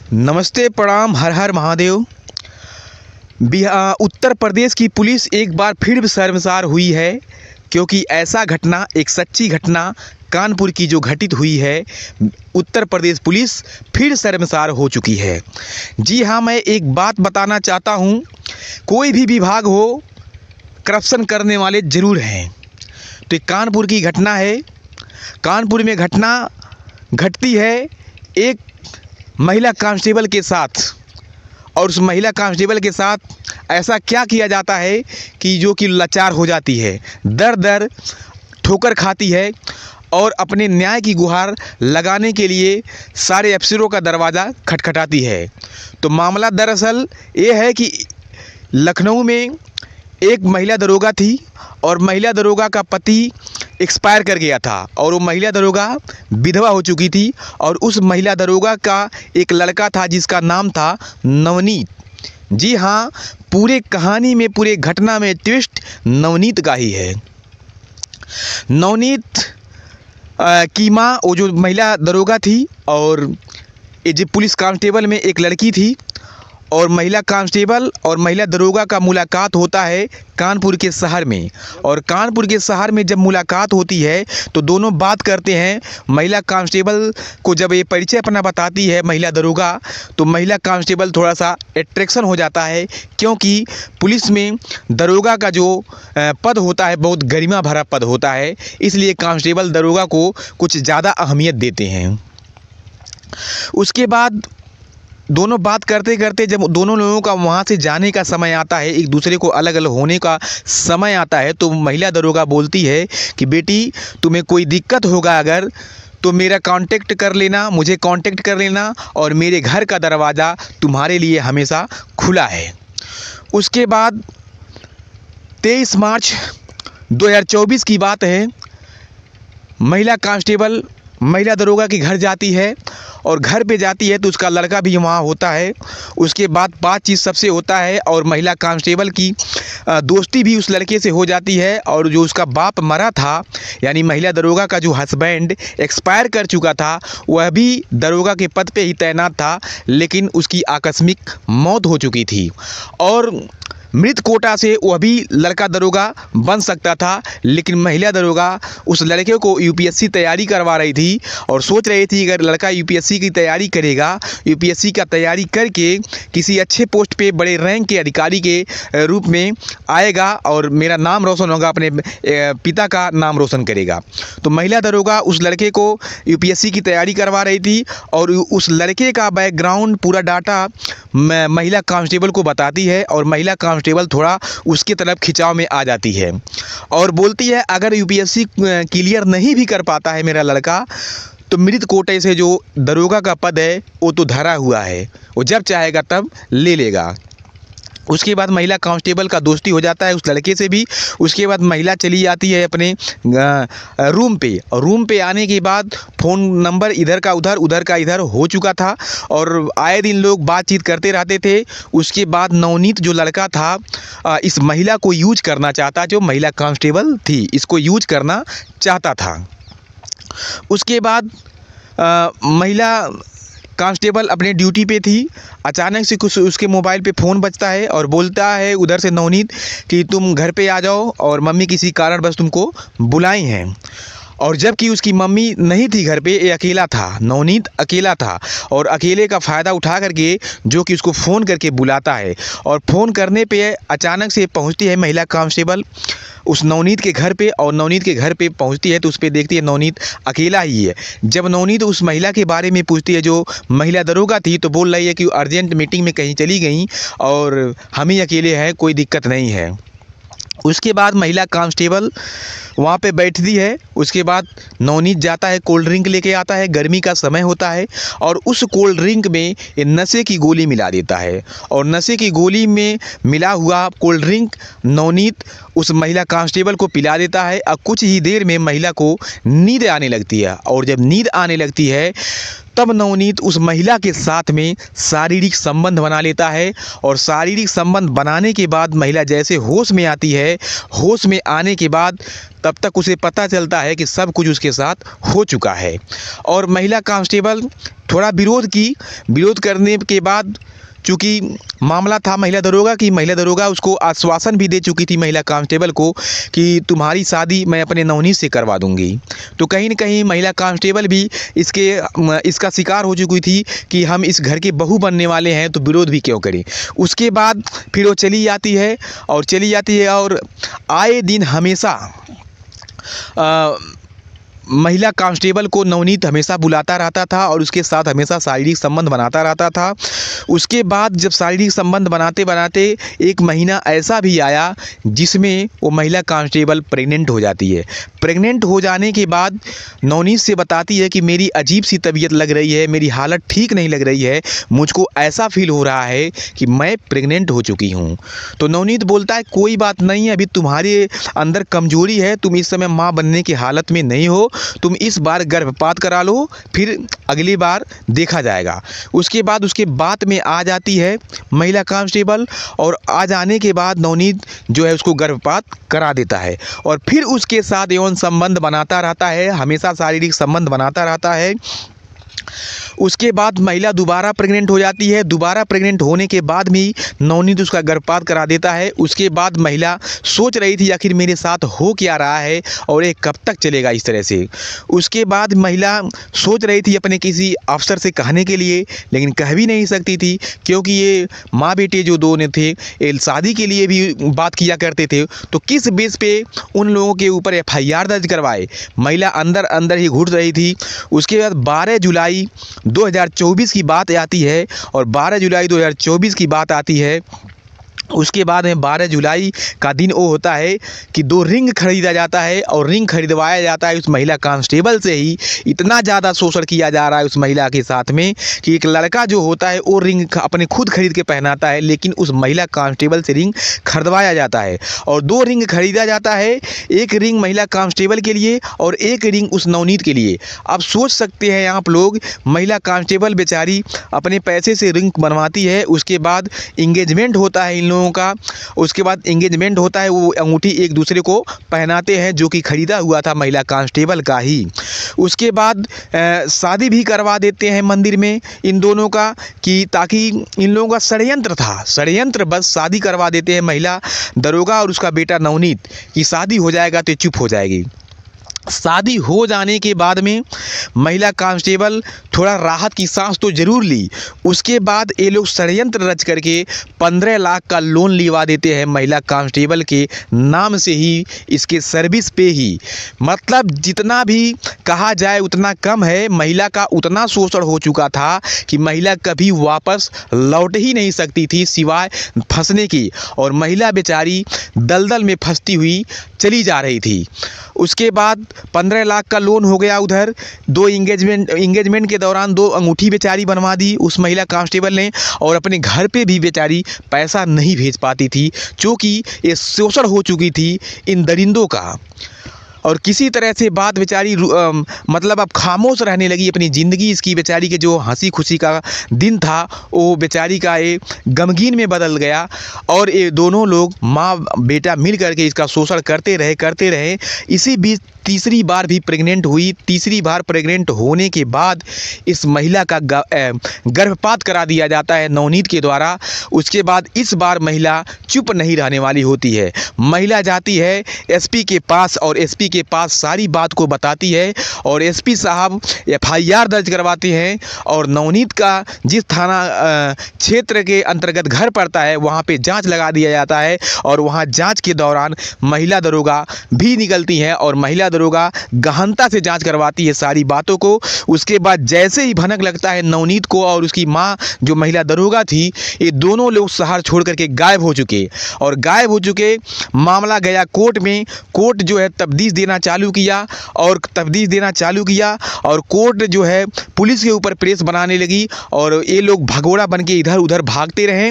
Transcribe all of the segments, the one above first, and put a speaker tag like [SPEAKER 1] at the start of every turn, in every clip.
[SPEAKER 1] नमस्ते, प्रणाम, हर हर महादेव। उत्तर प्रदेश की पुलिस एक बार फिर शर्मसार हुई है, क्योंकि ऐसा घटना, एक सच्ची घटना कानपुर की जो घटित हुई है, उत्तर प्रदेश पुलिस फिर शर्मसार हो चुकी है। जी हाँ, मैं एक बात बताना चाहता हूँ, कोई भी विभाग हो, करप्शन करने वाले ज़रूर हैं। तो ये कानपुर की घटना है। कानपुर में घटना घटती है एक महिला कांस्टेबल के साथ, और उस महिला कांस्टेबल के साथ ऐसा क्या किया जाता है कि जो कि लाचार हो जाती है, दर दर ठोकर खाती है और अपने न्याय की गुहार लगाने के लिए सारे अफसरों का दरवाज़ा खटखटाती है। तो मामला दरअसल ये है कि लखनऊ में एक महिला दरोगा थी और महिला दरोगा का पति एक्सपायर कर गया था, और वो महिला दरोगा विधवा हो चुकी थी। और उस महिला दरोगा का एक लड़का था जिसका नाम था नवनीत। जी हाँ, पूरे कहानी में, पूरे घटना में ट्विस्ट नवनीत का ही है। नवनीत की माँ, वो जो महिला दरोगा थी, और ये जो पुलिस कांस्टेबल में एक लड़की थी, और महिला कांस्टेबल और महिला दरोगा का मुलाकात होता है कानपुर के शहर में। और कानपुर के शहर में जब मुलाकात होती है तो दोनों बात करते हैं। महिला कांस्टेबल को जब ये परिचय अपना बताती है महिला दरोगा, तो महिला कांस्टेबल थोड़ा सा अट्रैक्शन हो जाता है, क्योंकि पुलिस में दरोगा का जो पद होता है बहुत गरिमा भरा पद होता है, इसलिए कांस्टेबल दरोगा को कुछ ज़्यादा अहमियत देते हैं। उसके बाद दोनों बात करते करते जब दोनों लोगों का वहाँ से जाने का समय आता है, एक दूसरे को अलग अलग होने का समय आता है, तो महिला दरोगा बोलती है कि बेटी, तुम्हें कोई दिक्कत होगा अगर, तो मेरा कांटेक्ट कर लेना, मुझे कांटेक्ट कर लेना, और मेरे घर का दरवाज़ा तुम्हारे लिए हमेशा खुला है। उसके बाद 23 मार्च 2024 की बात है। महिला कांस्टेबल महिला दरोगा के घर जाती है, और घर पे जाती है तो उसका लड़का भी वहाँ होता है। उसके बाद बातचीत सबसे होता है, और महिला कांस्टेबल की दोस्ती भी उस लड़के से हो जाती है। और जो उसका बाप मरा था, यानी महिला दरोगा का जो हस्बैंड एक्सपायर कर चुका था, वह भी दरोगा के पद पे ही तैनात था, लेकिन उसकी आकस्मिक मौत हो चुकी थी। और मृत कोटा से वह भी लड़का दरोगा बन सकता था, लेकिन महिला दरोगा उस लड़के को यूपीएससी तैयारी करवा रही थी, और सोच रही थी अगर लड़का यूपीएससी की तैयारी करेगा, यूपीएससी का तैयारी करके किसी अच्छे पोस्ट पे बड़े रैंक के अधिकारी के रूप में आएगा और मेरा नाम रोशन होगा, अपने पिता का नाम रोशन करेगा। तो महिला दरोगा उस लड़के को यूपीएससी की तैयारी करवा रही थी, और उस लड़के का बैकग्राउंड पूरा डाटा महिला कांस्टेबल को बताती है, और महिला कांस्टेबल थोड़ा उसके तरफ खिंचाव में आ जाती है और बोलती है अगर यूपीएससी क्लियर नहीं भी कर पाता है मेरा लड़का, तो मृत कोटे से जो दरोगा का पद है वो तो धरा हुआ है, वो जब चाहेगा तब ले लेगा। उसके बाद महिला कांस्टेबल का दोस्ती हो जाता है उस लड़के से भी। उसके बाद महिला चली जाती है अपने रूम पे, और रूम पे आने के बाद फ़ोन नंबर इधर का उधर, उधर का इधर हो चुका था, और आए दिन लोग बातचीत करते रहते थे। उसके बाद नवनीत जो लड़का था इस महिला को यूज करना चाहता, जो महिला कांस्टेबल थी इसको यूज करना चाहता था। उसके बाद महिला कांस्टेबल अपने ड्यूटी पे थी, अचानक से कुछ उसके मोबाइल पे फ़ोन बजता है, और बोलता है उधर से नवनीत कि तुम घर पे आ जाओ, और मम्मी किसी कारणवश तुमको बुलाई हैं। और जबकि उसकी मम्मी नहीं थी घर पे, ये अकेला था, नवनीत अकेला था, और अकेले का फ़ायदा उठा करके जो कि उसको फ़ोन करके बुलाता है। और फ़ोन करने पे अचानक से पहुंचती है महिला कांस्टेबल उस नवनीत के घर पे, और नवनीत के घर पे पहुंचती है तो उस पे देखती है नवनीत अकेला ही है। जब नवनीत उस महिला के बारे में पूछती है जो महिला दरोगा थी, तो बोल रही है कि अर्जेंट मीटिंग में कहीं चली गई और हम ही अकेले हैं, कोई दिक्कत नहीं है। उसके बाद महिला कांस्टेबल वहाँ पे बैठती है। उसके बाद नवनीत जाता है, कोल्ड ड्रिंक लेके आता है, गर्मी का समय होता है, और उस कोल्ड ड्रिंक में ये नशे की गोली मिला देता है, और नशे की गोली में मिला हुआ कोल्ड ड्रिंक नवनीत उस महिला कांस्टेबल को पिला देता है। अब कुछ ही देर में महिला को नींद आने लगती है, और जब नींद आने लगती है तब नवनीत उस महिला के साथ में शारीरिक संबंध बना लेता है, और शारीरिक संबंध बनाने के बाद महिला जैसे होश में आती है, होश में आने के बाद तब तक उसे पता चलता है कि सब कुछ उसके साथ हो चुका है। और महिला कांस्टेबल थोड़ा विरोध करने के बाद, चूँकि मामला था महिला दरोगा की, महिला दरोगा उसको आश्वासन भी दे चुकी थी महिला कांस्टेबल को कि तुम्हारी शादी मैं अपने नवनीत से करवा दूंगी। तो कहीं न कहीं महिला कांस्टेबल भी इसका शिकार हो चुकी थी कि हम इस घर के बहू बनने वाले हैं, तो विरोध भी क्यों करें। उसके बाद फिर वो चली जाती है और आए दिन हमेशा महिला कांस्टेबल को नवनीत हमेशा बुलाता रहता था और उसके साथ हमेशा शारीरिक संबंध बनाता रहता था। उसके बाद जब शारीरिक संबंध बनाते बनाते एक महीना ऐसा भी आया जिसमें वो महिला कांस्टेबल प्रेग्नेंट हो जाती है। प्रेग्नेंट हो जाने के बाद नवनीत से बताती है कि मेरी अजीब सी तबीयत लग रही है, मेरी हालत ठीक नहीं लग रही है, मुझको ऐसा फील हो रहा है कि मैं प्रेग्नेंट हो चुकी हूँ। तो नवनीत बोलता है कोई बात नहीं है, अभी तुम्हारे अंदर कमजोरी है, तुम इस समय माँ बनने की हालत में नहीं हो, तुम इस बार गर्भपात करा लो, फिर अगली बार देखा जाएगा। उसके बाद उसके बात में आ जाती है महिला कांस्टेबल और आ जाने के बाद नवनीत जो है उसको गर्भपात करा देता है और फिर उसके साथ यौन संबंध बनाता रहता है, हमेशा शारीरिक संबंध बनाता रहता है। उसके बाद महिला दोबारा प्रेग्नेंट हो जाती है। दोबारा प्रेग्नेंट होने के बाद भी नवनीत उसका गर्भपात करा देता है। उसके बाद महिला सोच रही थी आखिर मेरे साथ हो क्या रहा है और ये कब तक चलेगा इस तरह से। उसके बाद महिला सोच रही थी अपने किसी अफसर से कहने के लिए, लेकिन कह भी नहीं सकती थी क्योंकि ये माँ बेटे जो दोनों थे ये शादी के लिए भी बात किया करते थे। तो किस बेस पे उन लोगों के ऊपर FIR दर्ज करवाए, महिला अंदर अंदर ही घुट रही थी। उसके बाद 12 जुलाई 2024 की बात आती है और 12 जुलाई 2024 की बात आती है। उसके बाद में 12 जुलाई का दिन वो होता है कि 2 रिंग खरीदा जाता है और रिंग खरीदवाया जाता है उस महिला कांस्टेबल से ही। इतना ज़्यादा शोषण किया जा रहा है उस महिला के साथ में कि एक लड़का जो होता है वो रिंग अपने खुद खरीद के पहनाता है, लेकिन उस महिला कांस्टेबल से रिंग खरीदवाया जाता है और 2 रिंग खरीदा जाता है, एक रिंग महिला कांस्टेबल के लिए और एक रिंग उस नवनीत के लिए। आप सोच सकते हैं आप लोग, महिला कांस्टेबल बेचारी अपने पैसे से रिंग बनवाती है। उसके बाद इंगेजमेंट होता है इन लोगों का। उसके बाद एंगेजमेंट होता है, वो अंगूठी एक दूसरे को पहनाते हैं जो कि खरीदा हुआ था महिला कांस्टेबल का ही। उसके बाद शादी भी करवा देते हैं मंदिर में इन दोनों का, कि ताकि इन लोगों का षड्यंत्र था, षड्यंत्र बस शादी करवा देते हैं महिला दरोगा और उसका बेटा नवनीत की शादी हो जाएगा तो चुप हो जाएगी। शादी हो जाने के बाद में महिला कांस्टेबल थोड़ा राहत की सांस तो ज़रूर ली। उसके बाद ये लोग षड्यंत्र रच करके 15 लाख का लोन लिवा देते हैं महिला कांस्टेबल के नाम से ही, इसके सर्विस पे ही। मतलब जितना भी कहा जाए उतना कम है। महिला का उतना शोषण हो चुका था कि महिला कभी वापस लौट ही नहीं सकती थी सिवाय फंसने की, और महिला बेचारी दलदल में फंसती हुई चली जा रही थी। उसके बाद 15 लाख का लोन हो गया उधर। 2 इंगेजमेंट के दौरान 2 अंगूठी बेचारी बनवा दी उस महिला कांस्टेबल ने, और अपने घर पे भी बेचारी पैसा नहीं भेज पाती थी क्योंकि ये शोषण हो चुकी थी इन दरिंदों का। और किसी तरह से बात बेचारी मतलब अब खामोश रहने लगी अपनी ज़िंदगी। इसकी बेचारी के जो हंसी खुशी का दिन था वो बेचारी का ये गमगीन में बदल गया, और ये दोनों लोग माँ बेटा मिल करके इसका शोषण करते रहे। इसी बीच तीसरी बार भी प्रेग्नेंट हुई। तीसरी बार प्रेग्नेंट होने के बाद इस महिला का गर्भपात करा दिया जाता है नवनीत के द्वारा। उसके बाद इस बार महिला चुप नहीं रहने वाली होती है। महिला जाती है SP के पास और SP के पास सारी बात को बताती है, और SP साहब FIR दर्ज करवाते हैं, और नवनीत का जिस थाना क्षेत्र के अंतर्गत घर पड़ता है वहाँ पे जांच लगा दिया जाता है। और वहाँ जांच के दौरान महिला दरोगा भी निकलती हैं और महिला दरोगा गहनता से जांच करवाती है सारी बातों को। उसके बाद जैसे ही भनक लगता है नवनीत को और उसकी माँ जो महिला दरोगा थी, ये दोनों लोग शहर छोड़ करके गायब हो चुके। मामला गया कोर्ट में। कोर्ट जो है तफ्तीश देना चालू किया और कोर्ट जो है पुलिस के ऊपर प्रेस बनाने लगी, और ये लोग भगोड़ा बन के इधर उधर भागते रहे।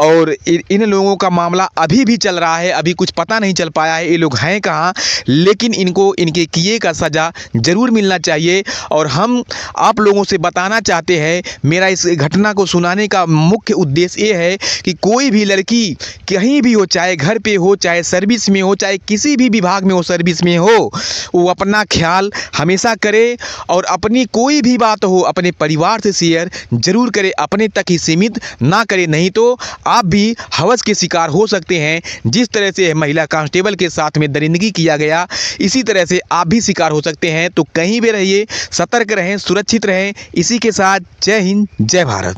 [SPEAKER 1] और इन लोगों का मामला अभी भी चल रहा है, अभी कुछ पता नहीं चल पाया है ये लोग हैं कहाँ, लेकिन इनको इनके किए का सज़ा ज़रूर मिलना चाहिए। और हम आप लोगों से बताना चाहते हैं, मेरा इस घटना को सुनाने का मुख्य उद्देश्य ये है कि कोई भी लड़की कहीं भी हो, चाहे घर पे हो, चाहे सर्विस में हो, चाहे किसी भी विभाग में हो, सर्विस में हो, वो अपना ख्याल हमेशा करे और अपनी कोई भी बात हो अपने परिवार से शेयर ज़रूर करे, अपने तक ही सीमित ना करे, नहीं तो आप भी हवस के शिकार हो सकते हैं। जिस तरह से महिला कांस्टेबल के साथ में दरिंदगी किया गया, इसी तरह से आप भी शिकार हो सकते हैं। तो कहीं भी रहिए, सतर्क रहें, सुरक्षित रहें। इसी के साथ जय हिंद, जय भारत।